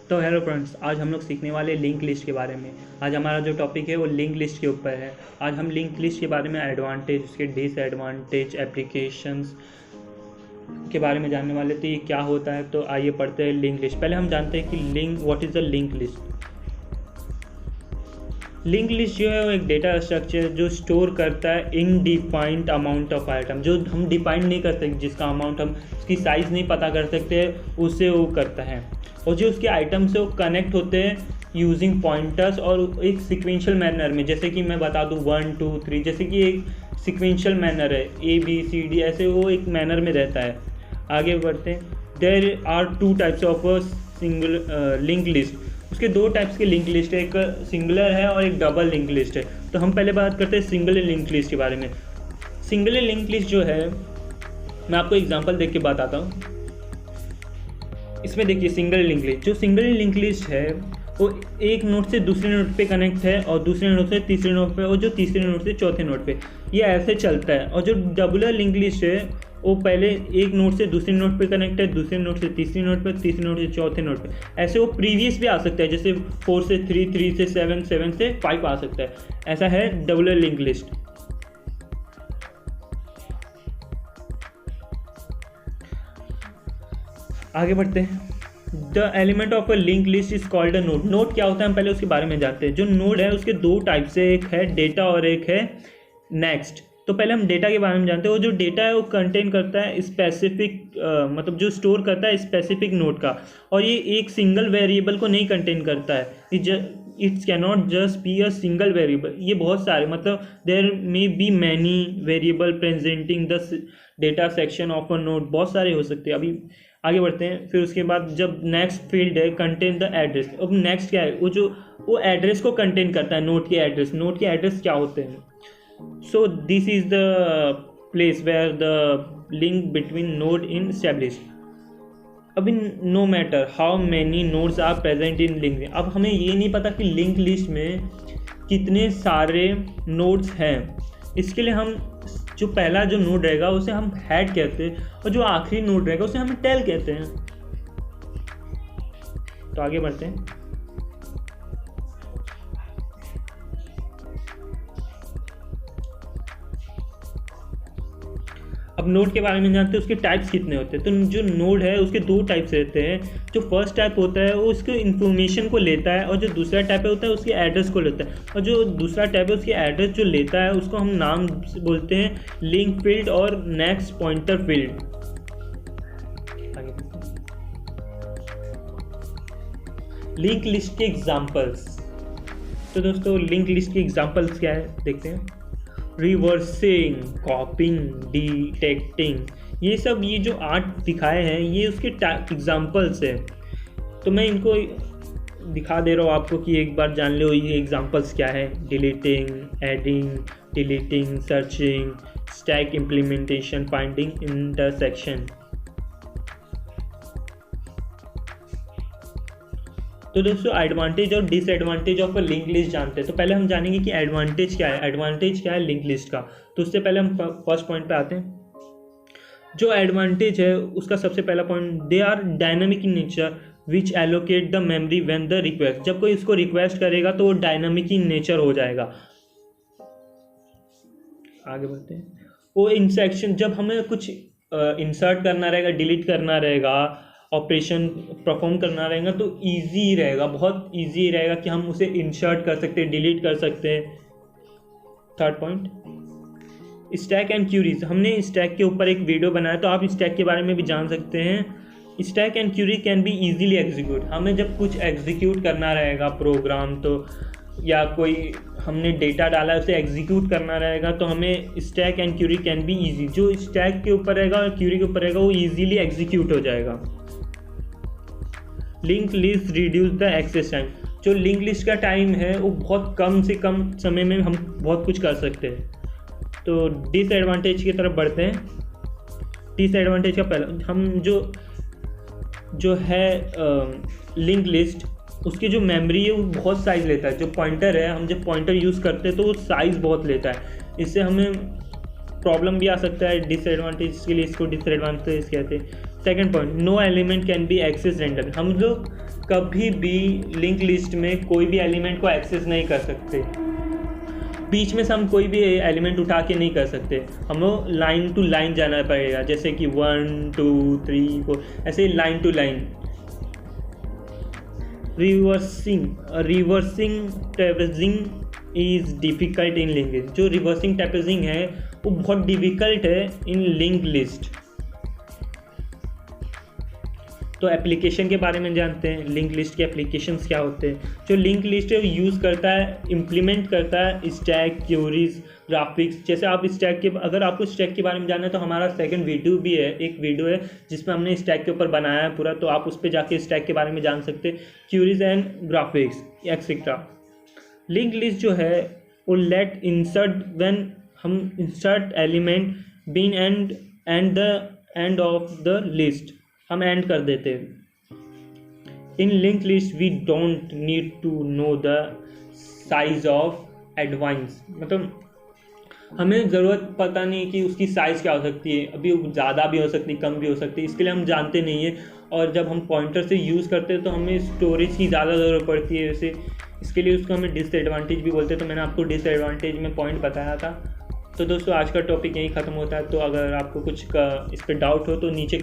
तो hello friends, आज हम लोग सीखने वाले लिंक लिस्ट के बारे में। आज हमारा जो टॉपिक है वो लिंक लिस्ट के ऊपर है। आज हम लिंक लिस्ट के बारे में एडवांटेज, उसके डिसएडवांटेज, एप्लीकेशंस के बारे में जानने वाले। तो ये क्या होता है, तो आइए पढ़ते हैं लिंक लिस्ट। पहले हम जानते हैं कि what is a link list. Link list जो है वो एक डेटा स्ट्रक्चर जो स्टोर करता है इनडिफाइंड अमाउंट ऑफ आइटम, जो हम डिफाइन नहीं कर सकते, जिसका अमाउंट हम उसकी साइज़ नहीं पता कर सकते, उससे वो करता है। और जो उसके आइटम से वो कनेक्ट होते हैं यूजिंग पॉइंटर्स और एक सिक्वेंशियल मैनर में। जैसे कि मैं बता दूँ 1 2 3, जैसे कि एक सिक्वेंशियल मैनर है ABCD, ऐसे वो एक मैनर में रहता है। आगे बढ़ते हैं। There are 2 types of single link list. उसके 2 टाइप्स के लिंक लिस्ट है, एक सिंगुलर है और एक डबल लिंक लिस्ट है। तो हम पहले बात करते हैं सिंगल लिंक लिस्ट के बारे में। सिंगल लिंक लिस्ट जो है, मैं आपको एग्जांपल देख के बताता हूँ। इसमें देखिए सिंगल लिंक लिस्ट, जो सिंगल लिंक लिस्ट है वो एक नोड से दूसरे नोड पे कनेक्ट है और दूसरे नोड से तीसरे नोड पे और जो तीसरे नोड से चौथे नोड पे, ये ऐसे चलता है। और जो डबल लिंक लिस्ट है वो पहले एक नोड से दूसरे नोड पे कनेक्ट है, दूसरे नोड से तीसरे नोड पे, तीसरे नोड से चौथे नोड पे। ऐसे वो प्रीवियस भी आ सकता है, जैसे 4 से 3, 3 से 7, 7 से 5 आ सकता है। ऐसा है डबल लिंक लिस्ट। आगे बढ़ते हैं। The element of a link list is called a node. Node क्या होता है, हम पहले उसके बारे में जानते हैं। जो नोड है उसके 2 टाइप से, एक है डेटा और एक है नेक्स्ट। तो पहले हम डेटा के बारे में जानते हैं। वो जो डेटा है वो कंटेन करता है स्पेसिफिक, मतलब जो स्टोर करता है स्पेसिफिक नोड का, और ये एक सिंगल वेरिएबल को नहीं कंटेन करता है। It's cannot just be a single variable. ये बहुत सारे, मतलब there may be many variable presenting the data section of a node, बहुत सारे हो सकते हैं। अभी आगे बढ़ते हैं। फिर उसके बाद जब नेक्स्ट फील्ड है कंटेन द एड्रेस। अब नेक्स्ट क्या है, वो एड्रेस को कंटेन करता है, नोड के एड्रेस। नोड के एड्रेस क्या होते हैं? So this is the place where the link between node in established. अभी no matter how many nodes are present in link, अब हमें ये नहीं पता कि लिंक लिस्ट में कितने सारे नोड्स हैं। इसके लिए हम जो पहला जो नोड रहेगा उसे हम हेड कहते हैं, और जो आखिरी नोड रहेगा उसे हम टेल कहते हैं। तो आगे बढ़ते हैं। अब नोड के बारे में जानते हैं, उसके टाइप्स कितने होते हैं। तो जो नोड है उसके 2 टाइप्स रहते हैं। जो फर्स्ट टाइप होता है वो उसके इन्फॉर्मेशन को लेता है, और जो दूसरा टाइप होता है उसके एड्रेस को लेता है। और जो दूसरा टाइप है उसके एड्रेस जो लेता है उसको हम नाम बोलते हैं लिंक फील्ड और next pointer field. Link list के एग्जाम्पल्स। तो दोस्तों लिंक लिस्ट के एग्जाम्पल्स क्या है देखते हैं। रिवर्सिंग, कॉपिंग, डिटेक्टिंग, ये सब, ये जो 8 दिखाए हैं ये उसके एग्जाम्पल्स हैं। तो मैं इनको दिखा दे रहा हूँ आपको कि एक बार जान लो ये एग्जाम्पल्स क्या है। Deleting, adding, deleting, searching, stack implementation, finding intersection. तो दोस्तों एडवांटेज और disadvantage of a link list जानते हैं। तो पहले हम जानेंगे कि एडवांटेज क्या है, एडवांटेज क्या है लिंक लिस्ट का। तो उससे पहले हम फर्स्ट पॉइंट पे आते हैं। जो एडवांटेज है उसका सबसे पहला point, they are dynamic in nature which allocate the memory when the request. जब कोई इसको रिक्वेस्ट करेगा तो वो डायनामिक इन नेचर हो जाएगा। आगे बढ़ते हैं। वो इंसेक्शन, जब हमें कुछ इंसर्ट करना रहेगा, डिलीट करना रहेगा, ऑपरेशन परफॉर्म करना रहेगा, तो इजी रहेगा, बहुत इजी रहेगा कि हम उसे इंसर्ट कर सकते हैं, डिलीट कर सकते हैं। Third point, stack and queries. हमने स्टैक के ऊपर एक वीडियो बनाया, तो आप स्टैक के बारे में भी जान सकते हैं। Stack and query can be easily execute. हमें जब कुछ एग्जीक्यूट करना रहेगा प्रोग्राम, तो या कोई हमने डेटा डाला है उसे एग्जीक्यूट करना रहेगा, तो हमें stack and query can be easy. जो स्टैक के ऊपर रहेगा और क्यूरी के ऊपर रहेगा वो ईजीली एग्जीक्यूट हो जाएगा। Link list reduce the access time. जो लिंक लिस्ट का टाइम है वो बहुत कम से कम समय में हम बहुत कुछ कर सकते हैं। तो डिसएडवांटेज की तरफ बढ़ते हैं। डिसएडवांटेज का पहला, हम जो है लिंक लिस्ट, उसकी जो मेमोरी है वो बहुत साइज़ लेता है। जो पॉइंटर है, हम जब पॉइंटर यूज़ करते हैं तो वो साइज़ बहुत लेता है। इससे हमें प्रॉब्लम भी आ सकता है। डिसएडवांटेज के लिए इसको डिसएडवांटेज कहते हैं। Second point, no element can be access random. हम लोग कभी भी लिंक लिस्ट में कोई भी एलिमेंट को एक्सेस नहीं कर सकते। बीच में से हम कोई भी एलिमेंट उठा के नहीं कर सकते, हमें लाइन टू लाइन जाना पड़ेगा, जैसे कि 1 2 3 4 ऐसे लाइन टू लाइन। रिवर्सिंग टैपेजिंग is difficult in link list. जो रिवर्सिंग टैपेजिंग है वो बहुत डिफ़िकल्ट है इन लिंक लिस्ट। तो एप्लीकेशन के बारे में जानते हैं, लिंक लिस्ट के एप्लीकेशंस क्या होते हैं। जो लिंक लिस्ट है वो यूज़ करता है, इम्प्लीमेंट करता है स्टैक, क्यूरीज, ग्राफिक्स। जैसे आप स्टैक के, अगर आपको स्टैक के बारे में जानना है तो हमारा सेकंड वीडियो भी है, एक वीडियो है जिसमें हमने स्टैक के ऊपर बनाया है पूरा, तो आप उस पर जाके स्टैक के बारे में जान सकते हैं, queries and graphics etcetera. Link list जो है वो लेट इंसर्ट व्हेन हम insert element been and the end of the list, हम एंड कर देते हैं। In link list we don't need to know the size of advance, मतलब हमें ज़रूरत पता नहीं कि उसकी साइज़ क्या हो सकती है, अभी ज़्यादा भी हो सकती है, कम भी हो सकती है, इसके लिए हम जानते नहीं है। और जब हम पॉइंटर से यूज़ करते हैं तो हमें स्टोरेज की ज़्यादा ज़रूरत पड़ती है, वैसे इसके लिए उसको हमें डिसएडवांटेज भी बोलते हैं। तो मैंने आपको डिसएडवांटेज में पॉइंट बताया था। तो दोस्तों आज का टॉपिक यहीं ख़त्म होता है। तो अगर आपको कुछ इस पर डाउट हो तो नीचे